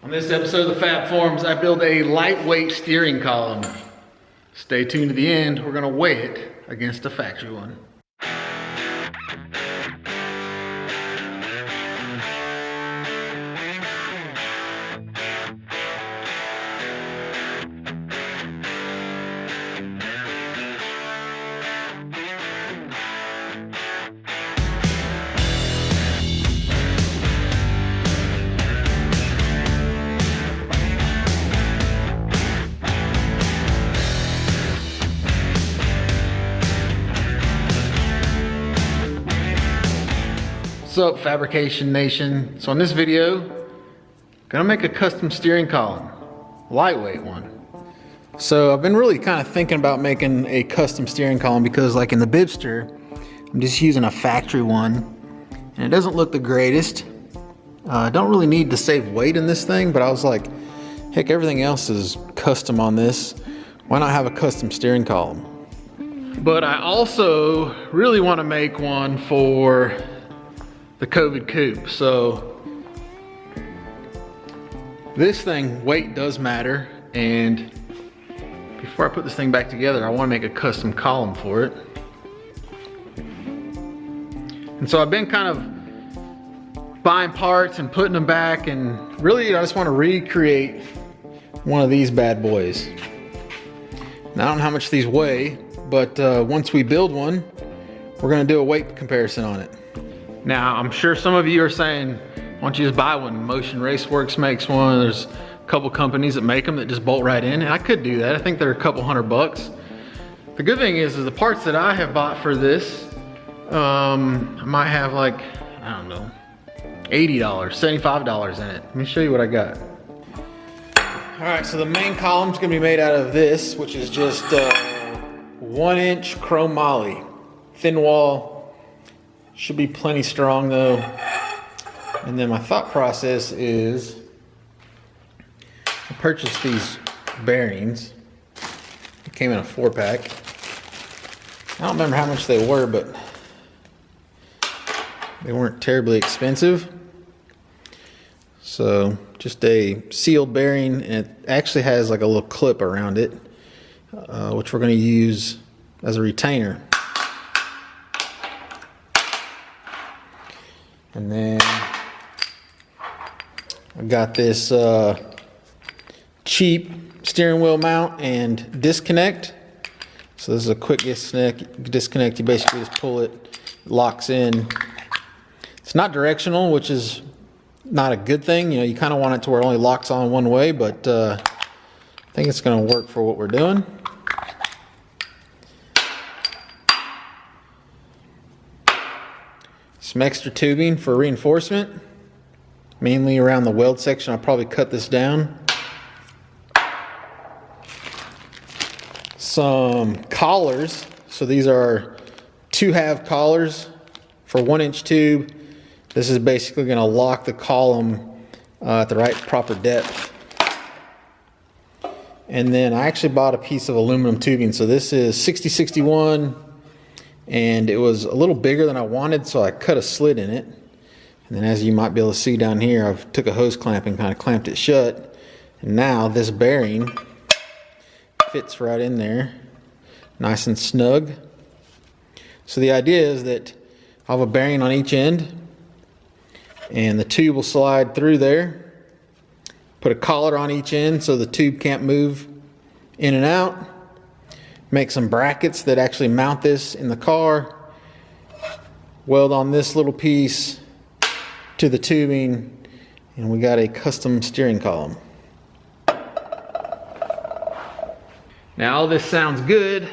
On this episode of the Fab Forums, I build a lightweight steering column. Stay tuned to the end. We're gonna weigh it against a factory one. What's up, Fabrication Nation? So in this video, gonna make a custom steering column, lightweight one. So I've been really kind of thinking about making a custom steering column because like in the Bibster, I'm just using a factory one and it doesn't look the greatest. I don't really need to save weight in this thing, but I was like, heck, everything else is custom on this. Why not have a custom steering column? But I also really want to make one for the COVID coupe. So this thing, weight does matter, and before I put this thing back together, I want to make a custom column for it. And so I've been kind of buying parts and putting them back, and really I just want to recreate one of these bad boys. Now I don't know how much these weigh, but once we build one, we're going to do a weight comparison on it. Now, I'm sure some of you are saying, why don't you just buy one? Motion Raceworks makes one. There's a couple companies that make them that just bolt right in. And I could do that. I think they're a couple $100. The good thing is the parts that I have bought for this, I might have like, I don't know, $80, $75 in it. Let me show you what I got. All right, so the main column's gonna be made out of this, which is just 1-inch chrome moly, thin wall. Should be plenty strong though. And then my thought process is I purchased these bearings. It came in a 4-pack. I don't remember how much they were, but they weren't terribly expensive. So just a sealed bearing, and it actually has like a little clip around it, which we're going to use as a retainer. And then I got this cheap steering wheel mount and disconnect. So this is a quick disconnect. You basically just pull it, it locks in. It's not directional, which is not a good thing. You know, you kind of want it to where it only locks on one way, but I think it's going to work for what we're doing. Some extra tubing for reinforcement, mainly around the weld section. I'll probably cut this down. Some collars. So these are 2-half collars for 1-inch tube. This is basically going to lock the column at the right proper depth. And then I actually bought a piece of aluminum tubing. So this is 6061. And it was a little bigger than I wanted, so I cut a slit in it. And then as you might be able to see down here, I've took a hose clamp and kind of clamped it shut. And now this bearing fits right in there, nice and snug. So the idea is that I'll have a bearing on each end, and the tube will slide through there. Put a collar on each end so the tube can't move in and out. Make some brackets that actually mount this in the car. Weld on this little piece to the tubing, and we got a custom steering column. Now all this sounds good,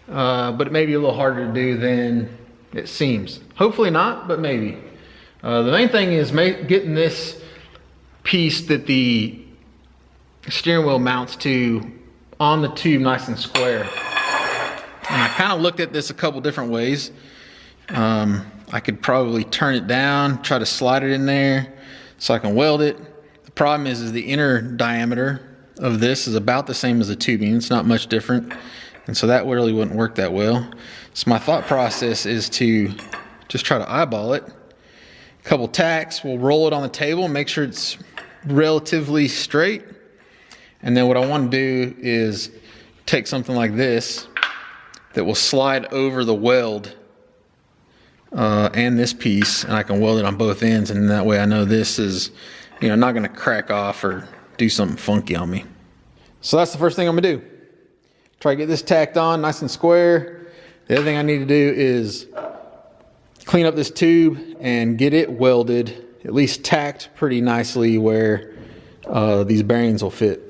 but it may be a little harder to do than it seems. Hopefully not, but maybe. The main thing is getting this piece that the steering wheel mounts to on the tube nice and square. And I kind of looked at this a couple different ways. I could probably turn it down, try to slide it in there so I can weld it. The problem is the inner diameter of this is about the same as the tubing. It's not much different. And so that really wouldn't work that well. So my thought process is to just try to eyeball it. A couple tacks, we'll roll it on the table and make sure it's relatively straight. And then what I want to do is take something like this that will slide over the weld and this piece, and I can weld it on both ends, and that way I know this is, you know, not going to crack off or do something funky on me. So that's the first thing I'm going to do. Try to get this tacked on nice and square. The other thing I need to do is clean up this tube and get it welded, at least tacked pretty nicely where these bearings will fit.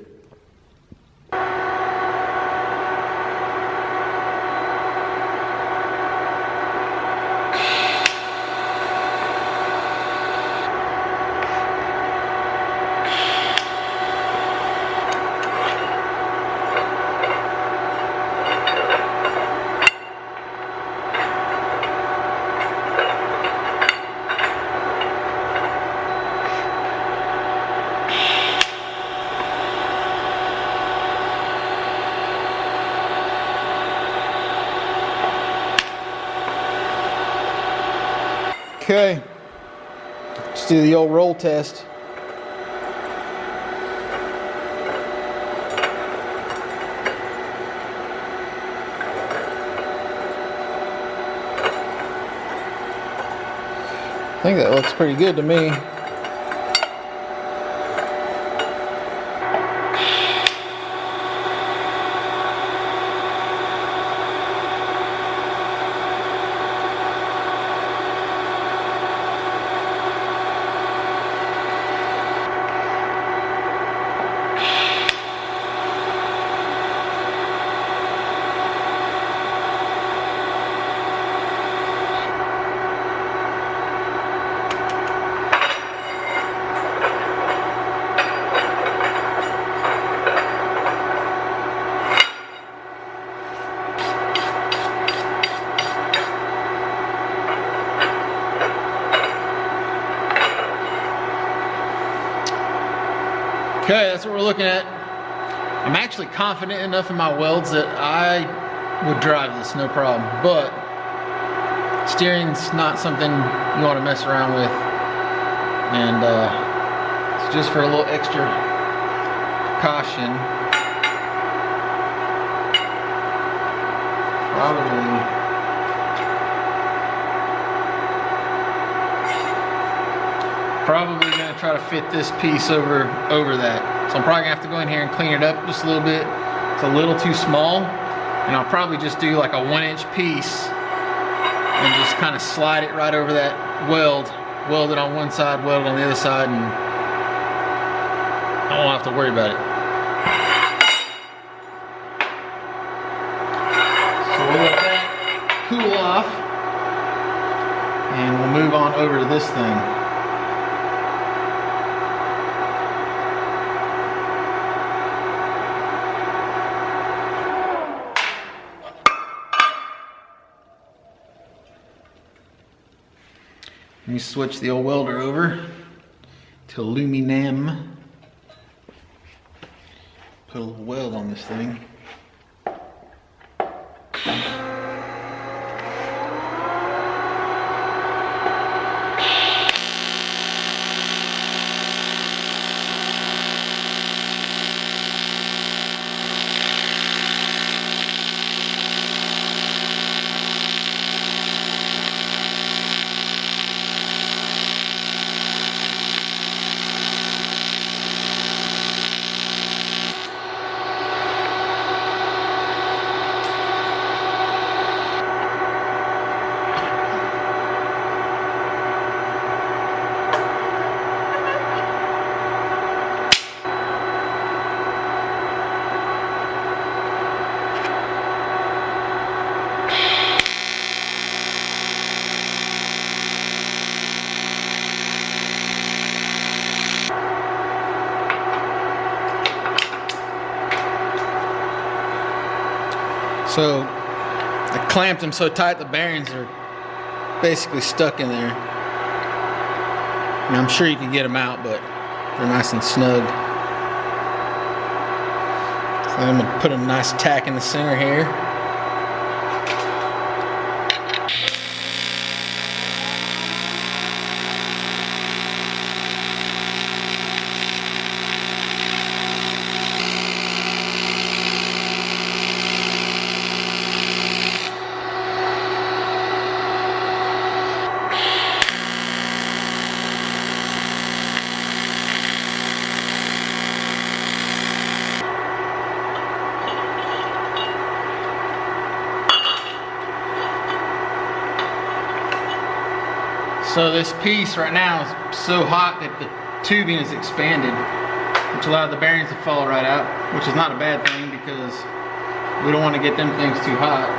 Okay, let's do the old roll test. I think that looks pretty good to me. Okay, that's what we're looking at. I'm actually confident enough in my welds that I would drive this no problem, but steering's not something you want to mess around with, and it's just for a little extra caution. Probably gonna try to fit this piece over that. So I'm probably gonna have to go in here and clean it up just a little bit. It's a little too small, and I'll probably just do like a 1-inch piece and just kind of slide it right over that weld it on one side, weld it on the other side, and I won't have to worry about it. So we'll let that cool off, and we'll move on over to this thing. Let me switch the old welder over to aluminum. Put a little weld on this thing. So I clamped them so tight the bearings are basically stuck in there. And I'm sure you can get them out, but they're nice and snug. So I'm going to put a nice tack in the center here. So this piece right now is so hot that the tubing is expanded, which allowed the bearings to fall right out, which is not a bad thing because we don't want to get them things too hot.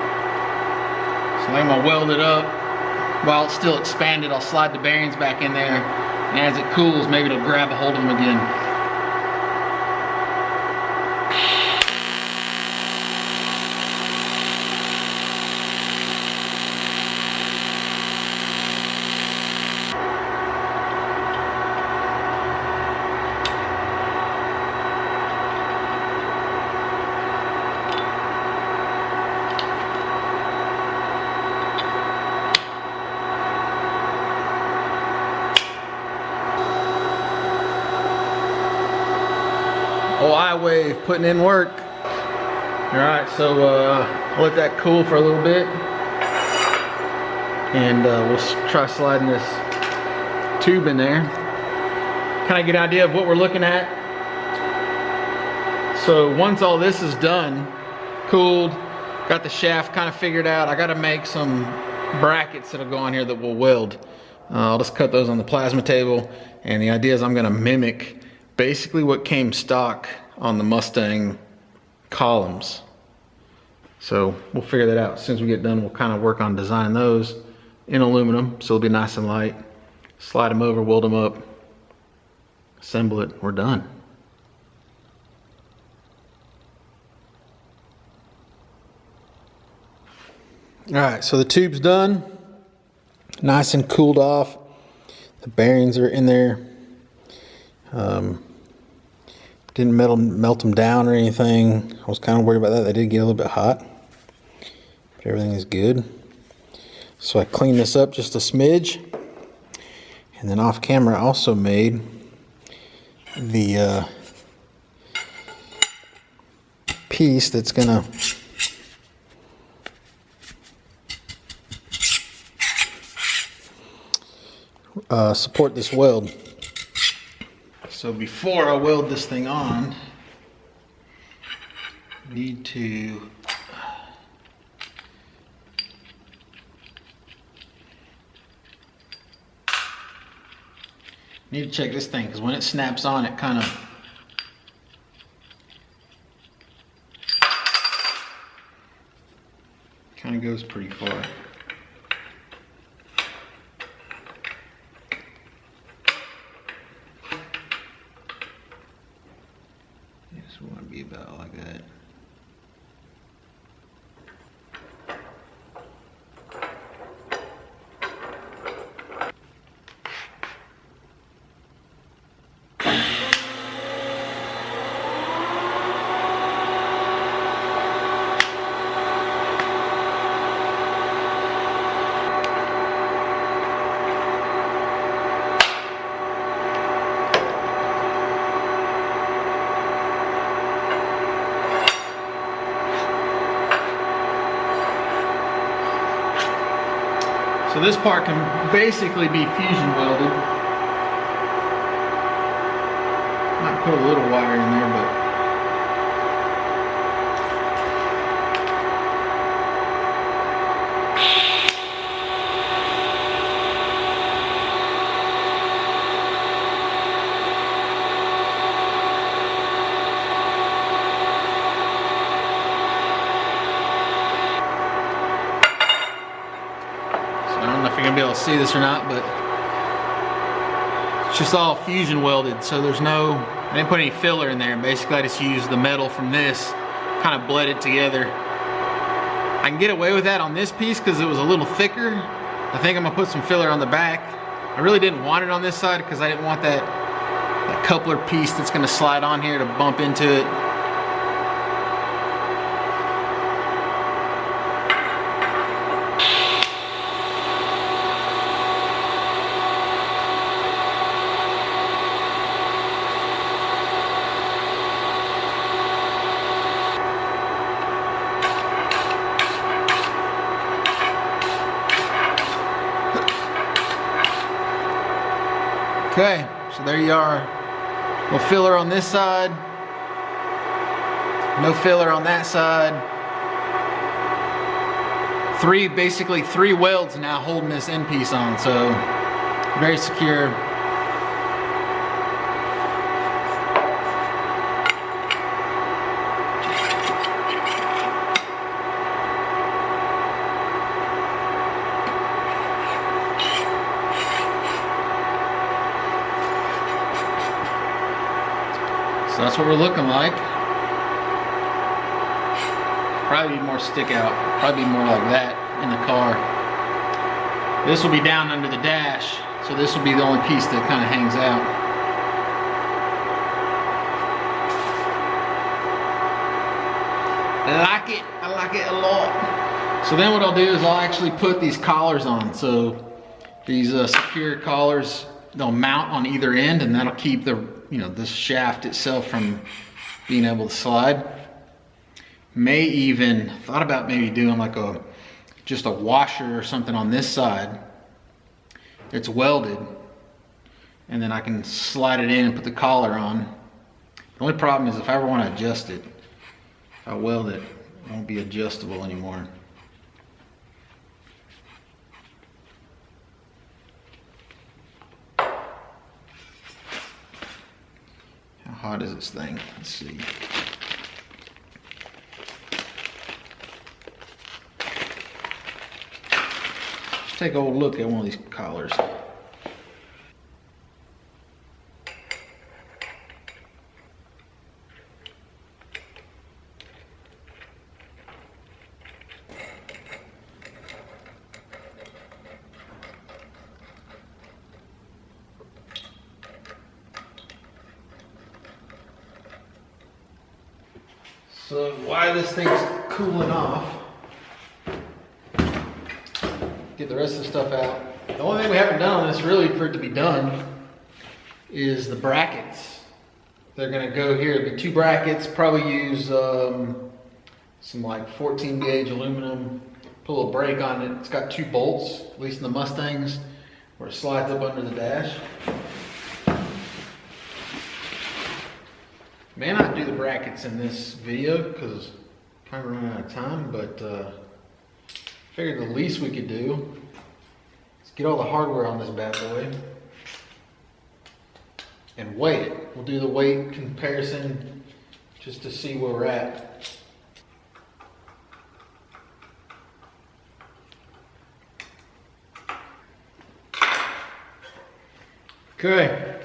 So I'm gonna weld it up. While it's still expanded, I'll slide the bearings back in there, and as it cools, maybe it'll grab a hold of them again. Oh, I-wave putting in work. All right, so I'll let that cool for a little bit, and we'll try sliding this tube in there. Kind of get an idea of what we're looking at. So once all this is done, cooled, got the shaft kind of figured out, I got to make some brackets that'll go on here that will weld. I'll just cut those on the plasma table, and the idea is I'm going to mimic basically what came stock on the Mustang columns. So we'll figure that out. As soon as we get done, we'll kind of work on designing those in aluminum, so it'll be nice and light. Slide them over, weld them up, assemble it, we're done. All right, so the tube's done, nice and cooled off. The bearings are in there. Didn't melt them down or anything. I was kind of worried about that. They did get a little bit hot, but everything is good. So I cleaned this up just a smidge, and then off camera I also made the piece that's gonna support this weld. So before I weld this thing on, I need to check this thing, because when it snaps on, it kind of goes pretty far. Just want to be about like that. So this part can basically be fusion welded. Might put a little wire in there, but you're gonna be able to see this or not, but it's just all fusion welded, so there's no, I didn't put any filler in there. Basically I just used the metal from this, kind of bled it together. I can get away with that on this piece because it was a little thicker. I think I'm gonna put some filler on the back. I really didn't want it on this side because I didn't want that coupler piece that's gonna slide on here to bump into it. Okay, so there you are. No filler on this side. No filler on that side. Basically three welds now holding this end piece on. So Very secure. So that's what we're looking like. Probably be more stick out, probably be more like that in the car. This will be down under the dash, so this will be the only piece that kind of hangs out. I like it a lot. So then what I'll do is I'll actually put these collars on. So these secure collars, they'll mount on either end, and that'll keep the, this shaft itself from being able to slide. May even thought about maybe doing like just a washer or something on this side. It's welded, and then I can slide it in and put the collar on. The only problem is if I ever want to adjust it, if I weld it, it won't be adjustable anymore. How hot is this thing? Let's see. Let's take a look at one of these collars. So while this thing's cooling off, get the rest of the stuff out. The only thing we haven't done on this really for it to be done is the brackets. They're gonna go here. It'll be 2 brackets, probably use some like 14 gauge aluminum, put a little brake on it. It's got 2 bolts, at least in the Mustangs, where it slides up under the dash. May not do the brackets in this video because I'm kind of running out of time, but figured the least we could do is get all the hardware on this bad boy and weigh it. We'll do the weight comparison just to see where we're at. Okay.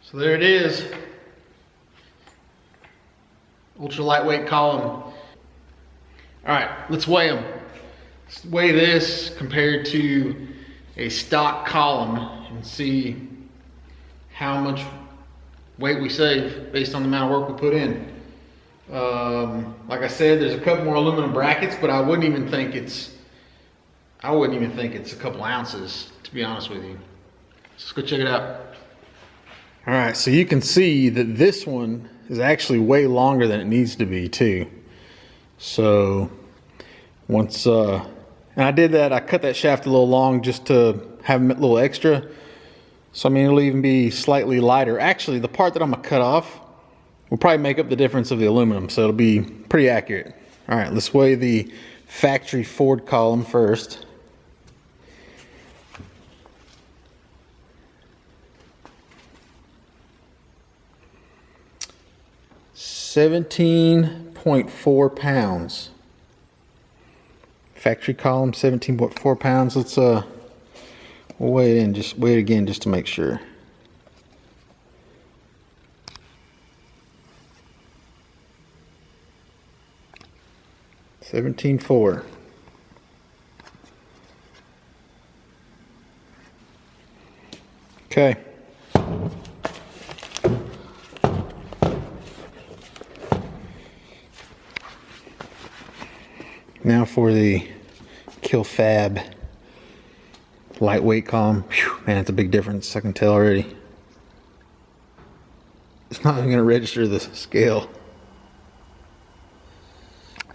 So there it is, ultra lightweight column. All right, let's weigh them. Let's weigh this compared to a stock column and see how much weight we save based on the amount of work we put in. Like I said, there's a couple more aluminum brackets, but I wouldn't even think it's a couple ounces, to be honest with you. Let's go check it out. All right, so you can see that this one is actually way longer than it needs to be too. So once, and I did that, I cut that shaft a little long just to have a little extra. So I mean, it'll even be slightly lighter. Actually, the part that I'm gonna cut off will probably make up the difference of the aluminum, so it'll be pretty accurate. All right, let's weigh the factory Ford column first. $17.4 pounds. Factory column, 17.4 pounds. Let's we'll weigh it in, just weigh it again just to make sure. $17.4. Okay. Now for the Kill Fab lightweight column. Whew, man, it's a big difference. I can tell already. It's not even going to register the scale.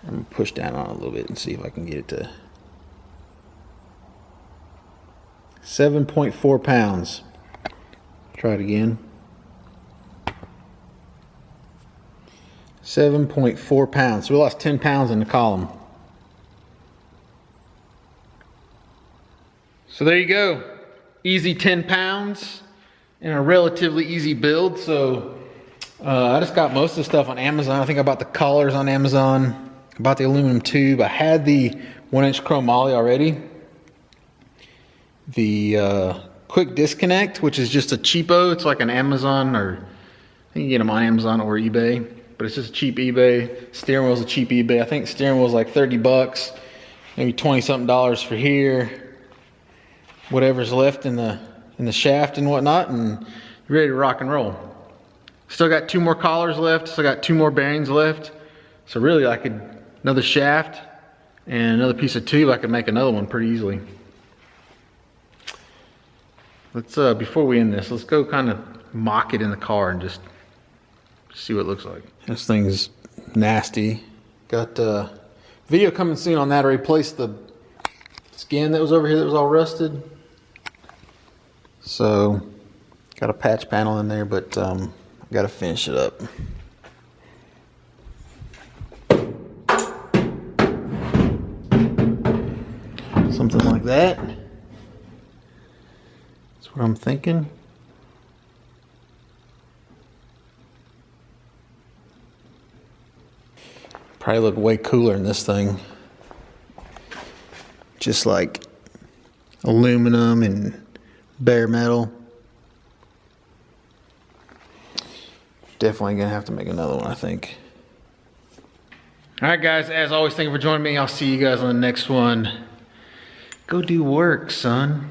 I'm going to push down on it a little bit and see if I can get it to 7.4 pounds. Try it again. 7.4 pounds. So we lost 10 pounds in the column. So there you go. Easy 10 pounds and a relatively easy build. So I just got most of the stuff on Amazon. I think I bought the collars on Amazon. I bought the aluminum tube. I had the 1-inch chrome moly already. The quick disconnect, which is just a cheapo. It's like an Amazon, or I think you get them on Amazon or eBay, but it's just a cheap eBay. Steering wheel's a cheap eBay. I think steering wheel's like 30 bucks, maybe 20 something dollars for here. Whatever's left in the shaft and whatnot, and you're ready to rock and roll. Still got 2 more collars left. Still got 2 more bearings left. So really, I could another shaft and another piece of tube. I could make another one pretty easily. Let's before we end this, let's go kind of mock it in the car and just see what it looks like. This thing's nasty. Got video coming soon on that. I replaced the skin that was over here that was all rusted. So got a patch panel in there, but got to finish it up. Something like that. That's what I'm thinking. Probably look way cooler in this thing. Just like aluminum and bare metal. Definitely gonna have to make another one, I think. All right, guys, as always, thank you for joining me. I'll see you guys on the next one. Go do work, son.